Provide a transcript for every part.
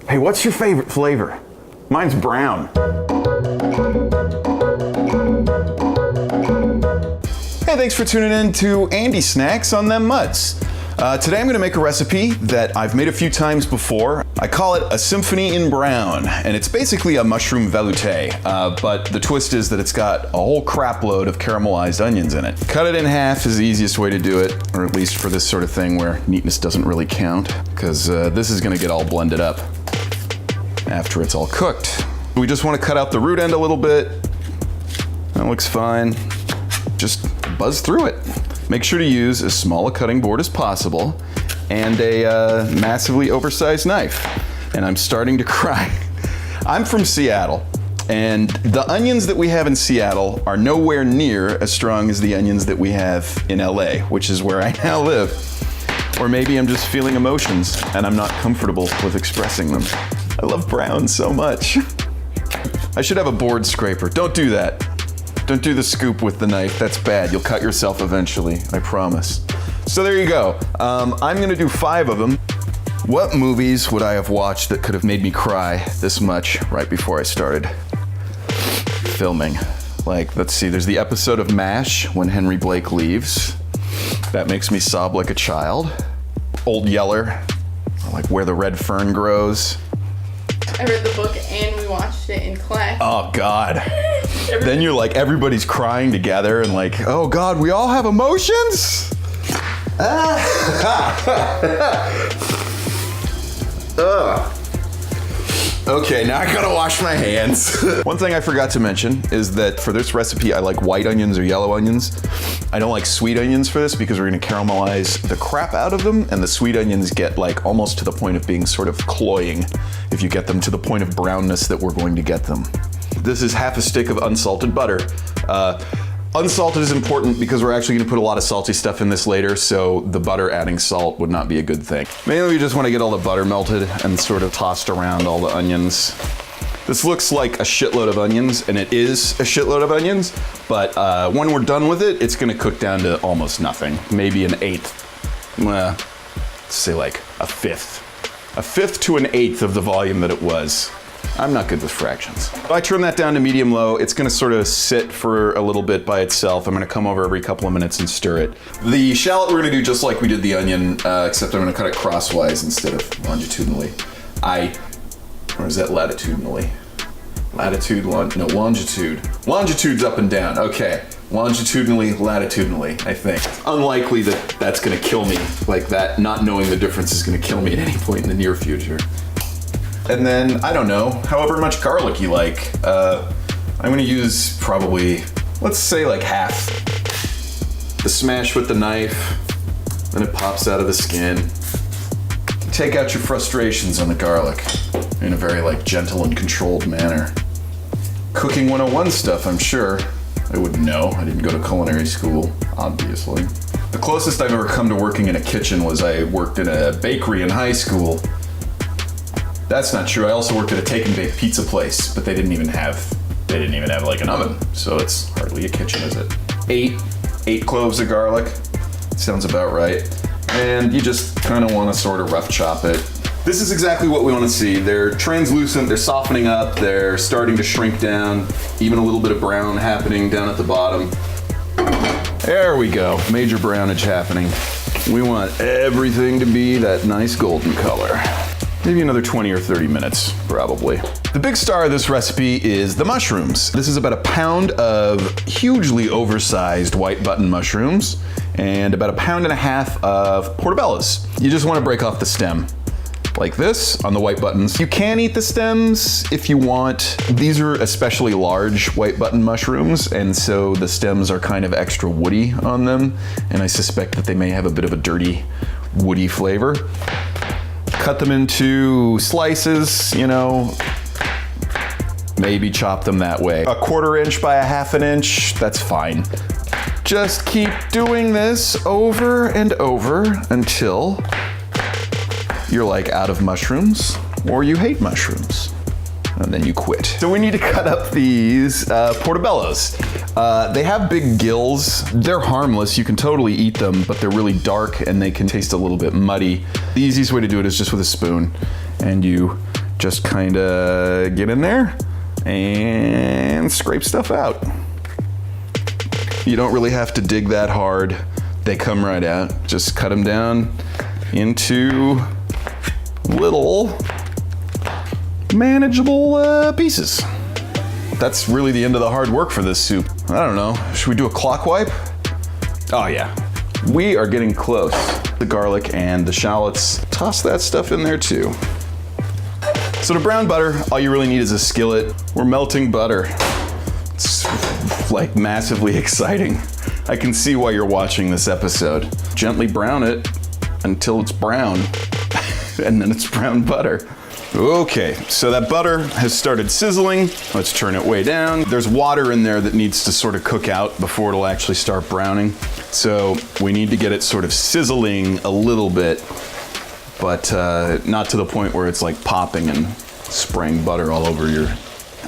Hey, what's your favorite flavor? Mine's brown. Hey, thanks for tuning in to Andy Snax on Them Mutts. Today I'm gonna make a recipe that I've made a few times before. I call it A Symphony in Brown, and it's basically a mushroom velouté, but the twist is that it's got a whole crap load of caramelized onions in it. Cut it in half is the easiest way to do it, or at least for this sort of thing where neatness doesn't really count, because this is gonna get all blended up after it's all cooked. We just wanna cut out the root end a little bit. That looks fine. Just buzz through it. Make sure to use as small a cutting board as possible and a massively oversized knife. And I'm starting to cry. I'm from Seattle, and the onions that we have in Seattle are nowhere near as strong as the onions that we have in LA, which is where I now live. Or maybe I'm just feeling emotions and I'm not comfortable with expressing them. I love brown so much. I should have a board scraper. Don't do that. Don't do the scoop with the knife, that's bad. You'll cut yourself eventually, I promise. So there you go. I'm gonna do 5 of them. What movies would I have watched that could have made me cry this much right before I started filming? Like, let's see, there's the episode of MASH when Henry Blake leaves. That makes me sob like a child. Old Yeller, like Where the Red Fern Grows. I read the book and we watched it in class. Oh God. Then you're like, everybody's crying together and like, oh God, we all have emotions? Okay, now I gotta wash my hands. One thing I forgot to mention is that for this recipe, I like white onions or yellow onions. I don't like sweet onions for this because we're gonna caramelize the crap out of them, and the sweet onions get like almost to the point of being sort of cloying if you get them to the point of brownness that we're going to get them. This is half a stick of unsalted butter. Unsalted is important because we're actually gonna put a lot of salty stuff in this later, so the butter adding salt would not be a good thing. Mainly we just wanna get all the butter melted and sort of tossed around all the onions. This looks like a shitload of onions, and it is a shitload of onions, but when we're done with it, it's gonna cook down to almost nothing. Maybe an eighth, let's say like a fifth. A fifth to an eighth of the volume that it was. I'm not good with fractions. If I turn that down to medium-low, it's gonna sort of sit for a little bit by itself. I'm gonna come over every couple of minutes and stir it. The shallot we're gonna do just like we did the onion, except I'm gonna cut it crosswise instead of longitudinally. Or is that latitudinally? Longitude. Longitude's up and down, okay. Longitudinally, latitudinally, I think. Unlikely that that's gonna kill me like that. Not knowing the difference is gonna kill me at any point in the near future. And then, I don't know, however much garlic you like. I'm gonna use probably, let's say like half. The smash with the knife, then it pops out of the skin. Take out your frustrations on the garlic in a very like gentle and controlled manner. Cooking 101 stuff, I'm sure. I wouldn't know, I didn't go to culinary school, obviously. The closest I've ever come to working in a kitchen was I worked in a bakery in high school. That's not true. I also worked at a take and bake pizza place, but they didn't even have like an oven, so it's hardly a kitchen, is it? 8 cloves of garlic. Sounds about right. And you just kind of want to sort of rough chop it. This is exactly what we want to see. They're translucent, they're softening up, they're starting to shrink down, even a little bit of brown happening down at the bottom. There we go, major brownage happening. We want everything to be that nice golden color. Maybe another 20 or 30 minutes, probably. The big star of this recipe is the mushrooms. This is about a pound of hugely oversized white button mushrooms and about 1.5 pounds of portobellos. You just want to break off the stem like this on the white buttons. You can eat the stems if you want. These are especially large white button mushrooms, and so the stems are kind of extra woody on them, and I suspect that they may have a bit of a dirty, woody flavor. Cut them into slices, you know, maybe chop them that way. 1/4 inch by 1/2 inch, that's fine. Just keep doing this over and over until you're like out of mushrooms or you hate mushrooms. And then you quit. So we need to cut up these portobellos. They have big gills. They're harmless, you can totally eat them, but they're really dark and they can taste a little bit muddy. The easiest way to do it is just with a spoon, and you just kind of get in there and scrape stuff out. You don't really have to dig that hard. They come right out. Just cut them down into little manageable pieces. That's really the end of the hard work for this soup. I don't know, should we do a clock wipe? Oh yeah, we are getting close. The garlic and the shallots, toss that stuff in there too. So to brown butter, all you really need is a skillet. We're melting butter. It's like massively exciting. I can see why you're watching this episode. Gently brown it until it's brown, and then it's brown butter. Okay, so that butter has started sizzling. Let's turn it way down. There's water in there that needs to sort of cook out before it'll actually start browning. So we need to get it sort of sizzling a little bit, but not to the point where it's like popping and spraying butter all over your...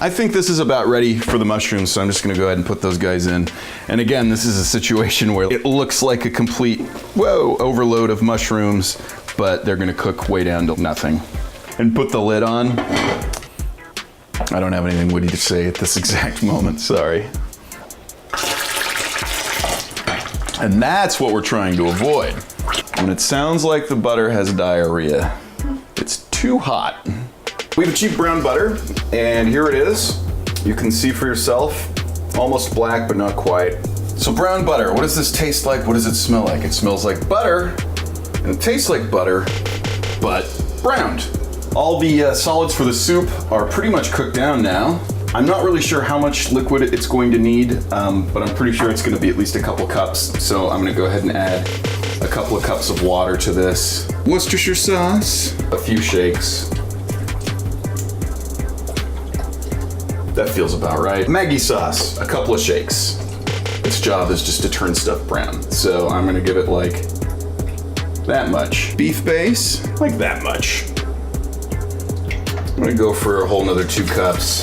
I think this is about ready for the mushrooms, so I'm just gonna go ahead and put those guys in. And again, this is a situation where it looks like a complete, overload of mushrooms, but they're gonna cook way down to nothing. And put the lid on. I don't have anything witty to say at this exact moment, sorry. And that's what we're trying to avoid. When it sounds like the butter has diarrhea, it's too hot. We have cheap brown butter, and here it is. You can see for yourself, almost black, but not quite. So brown butter, what does this taste like? What does it smell like? It smells like butter, and it tastes like butter, but browned. All the solids for the soup are pretty much cooked down now. I'm not really sure how much liquid it's going to need, but I'm pretty sure it's gonna be at least a couple cups. So I'm gonna go ahead and add a couple of cups of water to this. Worcestershire sauce, a few shakes. That feels about right. Maggi sauce, a couple of shakes. Its job is just to turn stuff brown. So I'm gonna give it like that much. Beef base, like that much. I'm gonna go for a whole nother 2 cups.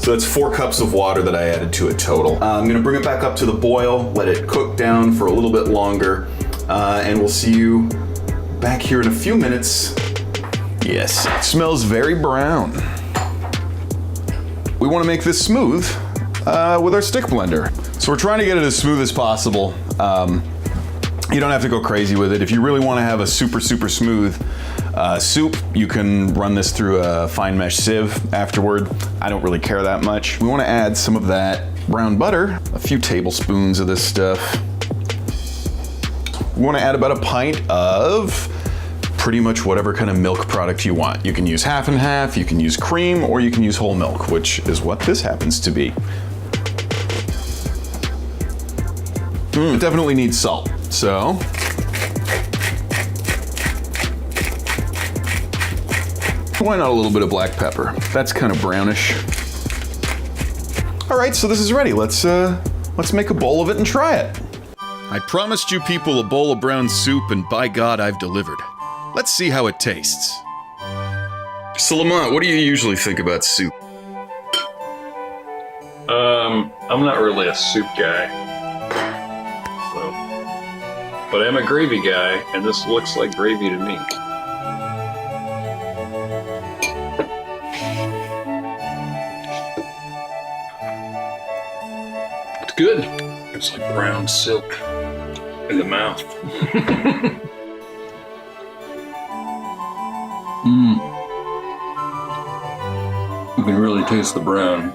So that's 4 cups of water that I added to it total. I'm gonna bring it back up to the boil, let it cook down for a little bit longer, and we'll see you back here in a few minutes. Yes, it smells very brown. We wanna make this smooth with our stick blender. So we're trying to get it as smooth as possible. You don't have to go crazy with it. If you really wanna have a super smooth soup, you can run this through a fine mesh sieve afterward. I don't really care that much. We want to add some of that brown butter, a few tablespoons of this stuff. We want to add about a pint of pretty much whatever kind of milk product you want. You can use half and half, you can use cream, or you can use whole milk, which is what this happens to be. It definitely needs salt, so why not a little bit of black pepper? That's kind of brownish. All right, so this is ready. Let's make a bowl of it and try it. I promised you people a bowl of brown soup, and by God, I've delivered. Let's see how it tastes. So Lamont, what do you usually think about soup? I'm not really a soup guy. So, but I'm a gravy guy, and this looks like gravy to me. Good. It's like brown silk in the mouth. You can really taste the brown.